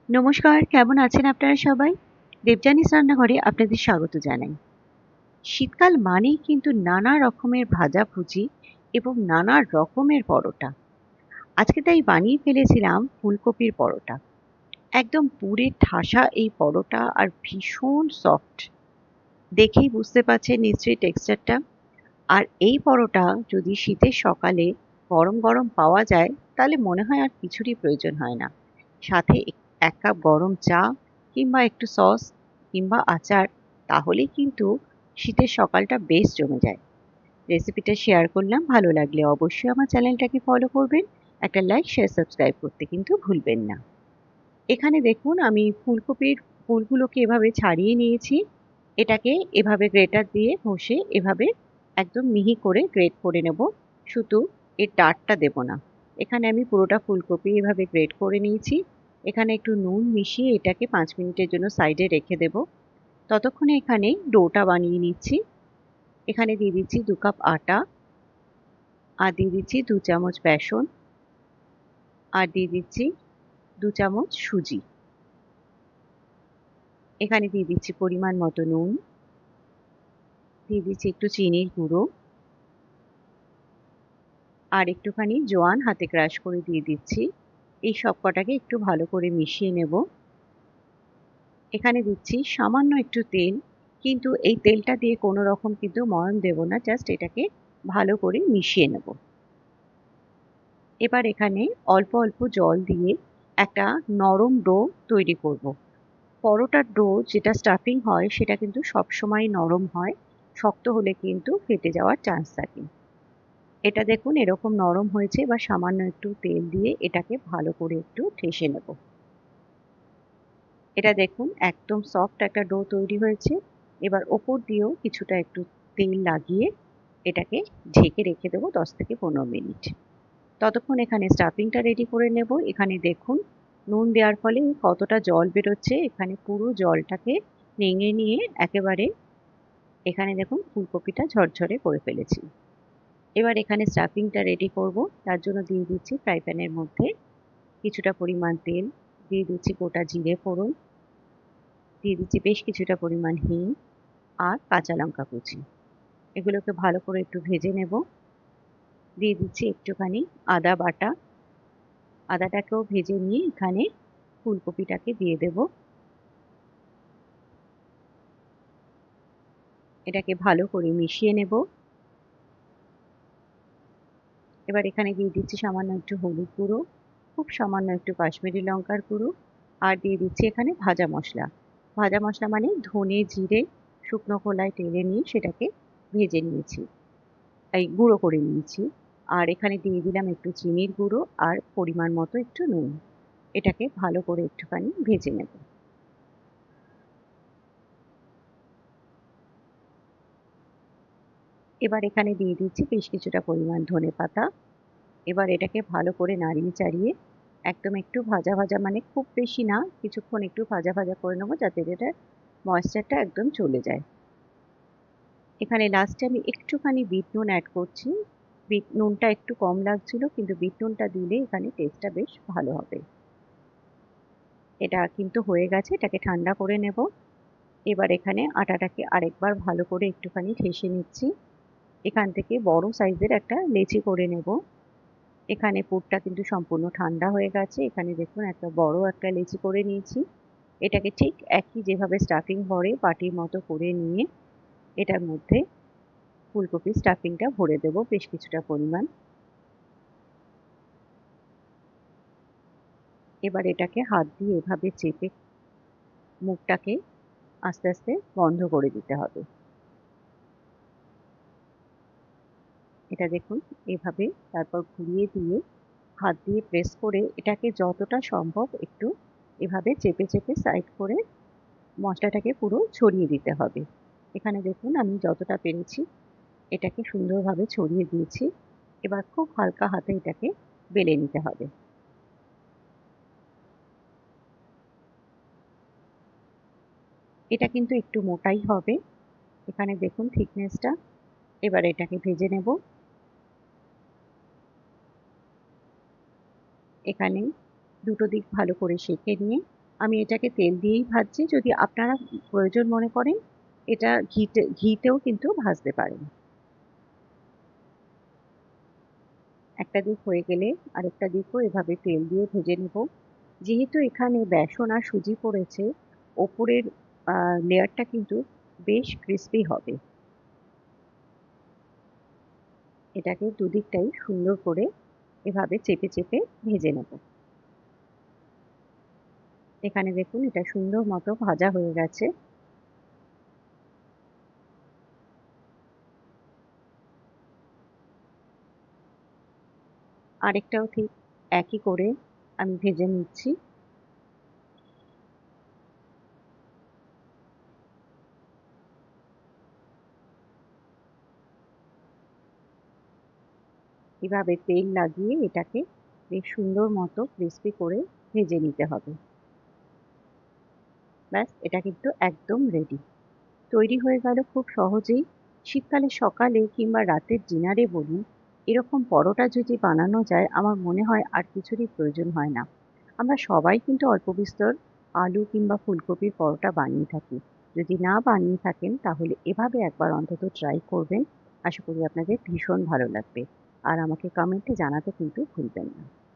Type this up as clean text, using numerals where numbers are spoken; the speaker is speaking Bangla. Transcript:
নমস্কার, কেমন আছেন আপনারা সবাই? দেবযানীস রান্নাঘরে আপনাদের স্বাগত জানাই। শীতকাল মানেই কিন্তু নানা রকমের ভাজাভুজি এবং নানা রকমের পরোটা। আজকে তাই বানিয়ে ফেলেছিলাম ফুলকপির পরোটা। একদম পুরে ঠাসা এই পরোটা আর ভীষণ সফট। দেখেই বুঝতে পারছেন নিশ্চয়ই টেক্সচারটা। আর এই পরোটা যদি শীতের সকালে গরম গরম পাওয়া যায় তাহলে মনে হয় আর কিছুরই প্রয়োজন হয় না। সাথে এক কাপ গরম চা কিংবা একটু সস কিংবা আচার, তাহলেই কিন্তু শীতের সকালটা বেশ জমে যায়। রেসিপিটা শেয়ার করলাম, ভালো লাগলে অবশ্যই আমার চ্যানেলটাকে ফলো করবেন। একটা লাইক শেয়ার সাবস্ক্রাইব করতে কিন্তু ভুলবেন না। এখানে দেখুন আমি ফুলকপির ফুলগুলোকে এভাবে ছাড়িয়ে নিয়েছি। এটাকে এভাবে গ্রেটার দিয়ে ঘষে এভাবে একদম মিহি করে গ্রেট করে নেব। শুধু এর ডাঁটটা দেব না। এখানে আমি পুরোটা ফুলকপি এভাবে গ্রেট করে নিয়েছি। এখানে একটু নুন মিশিয়ে এটাকে 5 মিনিটের জন্য সাইডে রেখে দেব। ততক্ষণে এখানে ডোটা বানিয়ে নিচ্ছি। এখানে দিয়ে দিচ্ছি 2 কাপ আটা, আর দিয়ে দিচ্ছি 2 চামচ বেসন, আর দিয়ে দিচ্ছি 2 চামচ সুজি। এখানে দিয়ে দিচ্ছি পরিমাণ মতো নুন, দিয়ে দিচ্ছি একটু চিনির গুঁড়ো, আর একটুখানি জোয়ান হাতে ক্রাশ করে দিয়ে দিচ্ছি। এই সবকটাকে একটু ভালো করে মিশিয়ে নেব। এখানে দিচ্ছি সামান্য একটু তেল, কিন্তু এই তেলটা দিয়ে কোনো রকম কিন্তু ময়ান দেব না, জাস্ট এটাকে ভালো করে মিশিয়ে নেব। এবার এখানে অল্প অল্প জল দিয়ে একটা নরম ডো তৈরি করব। পরোটার ডো যেটা স্টাফিং হয় সেটা কিন্তু সবসময় নরম হয়, শক্ত হলে কিন্তু ফেটে যাওয়ার চান্স থাকে। এটা দেখুন এরকম নরম হয়েছে, বা সামান্য একটু তেল দিয়ে এটাকে ভালো করে একটু ঠেসে নেব। এটা দেখুন একদম সফট একটা ডো তৈরি হয়েছে। এবার ওপর দিয়েও কিছুটা একটু তেল লাগিয়ে এটাকে ঢেকে রেখে দেবো 10 থেকে 15 মিনিট। ততক্ষণ এখানে স্টাফিংটা রেডি করে নেব। এখানে দেখুন নুন দেওয়ার ফলে কতটা জল বেরোচ্ছে, এখানে পুরো জলটাকে নিংড়ে নিয়ে একেবারে এখানে দেখুন ফুলকপিটা ঝরঝরে করে ফেলেছি। এবার এখানে স্টাফিংটা রেডি করব। তার জন্য দিয়ে দিচ্ছি ফ্রাই প্যানের মধ্যে কিছুটা পরিমাণ তেল, দিয়ে দিচ্ছি গোটা জিরে ফোড়ন, দিয়ে দিচ্ছি বেশ কিছুটা পরিমাণ হিং আর কাঁচা লঙ্কা কুচি। এগুলোকে ভালো করে একটু ভেজে নেব। দিয়ে দিচ্ছি একটুখানি আদা বাটা। আদাটাকেও ভেজে নিয়ে এখানে ফুলকপিটাকে দিয়ে দেব। এটাকে ভালো করে মিশিয়ে নেব। এবার এখানে দিয়ে দিচ্ছি সামান্য একটু হলুদ গুঁড়ো, খুব সামান্য একটু কাশ্মীরি লঙ্কার গুঁড়ো, আর দিয়ে দিচ্ছি এখানে ভাজা মশলা। ভাজা মশলা মানে ধনে জিরে শুকনো খোলায় টেলে নিয়ে সেটাকে ভেজে নিয়েছি, এই গুঁড়ো করে নিয়েছি। আর এখানে দিয়ে দিলাম একটু চিনির গুঁড়ো আর পরিমাণ মতো একটু নুন। এটাকে ভালো করে একটুখানি ভেজে নেব। এবার এখানে দিয়ে দিচ্ছি বেশ কিছুটা পরিমাণ ধনেপাতা। এবার এটাকে ভালো করে নাড়িয়ে চাড়িয়ে একদম একটু ভাজা ভাজা, মানে খুব বেশি না, কিছুক্ষণ একটু ভাজা ভাজা করে নেবো যাতে এটার ময়েশ্চারটা একদম চলে যায়। এখানে লাস্টে আমি একটুখানি বিট নুন অ্যাড করছি। বিট নুনটা একটু কম লাগছিল, কিন্তু বিট নুনটা দিলে এখানে টেস্টটা বেশ ভালো হবে। এটা কিন্তু হয়ে গেছে, এটাকে ঠান্ডা করে নেব। এবার এখানে আটাটাকে আরেকবার ভালো করে একটুখানি ঠেসে নিচ্ছি। এখান থেকে বড় সাইজের একটা লেচি করে নেব। এখানে পুরটা কিন্তু সম্পূর্ণ ঠান্ডা হয়ে গেছে। এখানে দেখুন একটা বড় একটা লেচি করে নিয়েছি। এটাকে ঠিক একই যেভাবে স্টাফিং ভরে বাটির মতো করে নিয়ে এটার মধ্যে ফুলকপির স্টাফিংটা ভরে দেব বেশ কিছুটা পরিমাণ। এবার এটাকে হাত দিয়ে এভাবে চেপে মুখটাকে আস্তে আস্তে বন্ধ করে দিতে হবে। এটা দেখুন এভাবে, তারপর ঘুরিয়ে দিয়ে হাত দিয়ে প্রেস করে এটাকে যতটা সম্ভব একটু এভাবে চেপে চেপে সাইড করে মশলাটাকে পুরো ছড়িয়ে দিতে হবে। এখানে দেখুন আমি যতটা পেরেছি এটাকে সুন্দরভাবে ছড়িয়ে দিয়েছি। এবার খুব হালকা হাতে এটাকে বেলে নিতে হবে। এটা কিন্তু একটু মোটাই হবে। এখানে দেখুন থিকনেসটা। এবার এটাকে ভেজে নেব। এখানে দুটো দিক ভালো করে সেঁকে নিয়ে আমি এটাকে তেল দিয়েই ভাজছি। যদি আপনারা প্রয়োজন মনে করেন এটা ঘিতেও কিন্তু ভাজতে পারেন। একটা দিক হয়ে গেলে আরেকটা দিকও এভাবে তেল দিয়ে ভেজে নেব। যেহেতু এখানে বেসন আর সুজি পড়েছে, ওপরের লেয়ারটা কিন্তু বেশ ক্রিস্পি হবে। এটাকে দুদিকটাই সুন্দর করে এভাবে চেপে চেপে ভেজে নেব। এখানে দেখুন এটা সুন্দর মতো ভাজা হয়ে গেছে। আরেকটাও ঠিক একই করে আমি ভেজে নিচ্ছি। এভাবে তেল লাগিয়ে এটাকে বেশ সুন্দর মতো ক্রিস্পি করে ভেজে নিতে হবে। ব্যাস, এটা কিন্তু একদম রেডি। তৈরি হয়ে গেল খুব সহজেই। শীতকালে সকালে কিংবা রাতের ডিনারে বলুন, এরকম পরোটা যদি বানানো যায় আমার মনে হয় আর কিছুরই প্রয়োজন হয় না। আমরা সবাই কিন্তু অল্প বিস্তর আলু কিংবা ফুলকপির পরোটা বানিয়ে থাকি। যদি না বানিয়ে থাকেন তাহলে এভাবে একবার অন্তত ট্রাই করবেন। আশা করি আপনাদের ভীষণ ভালো লাগবে। আর আমাকে কমেন্টে জানাতে কিন্তু ভুলবেন না।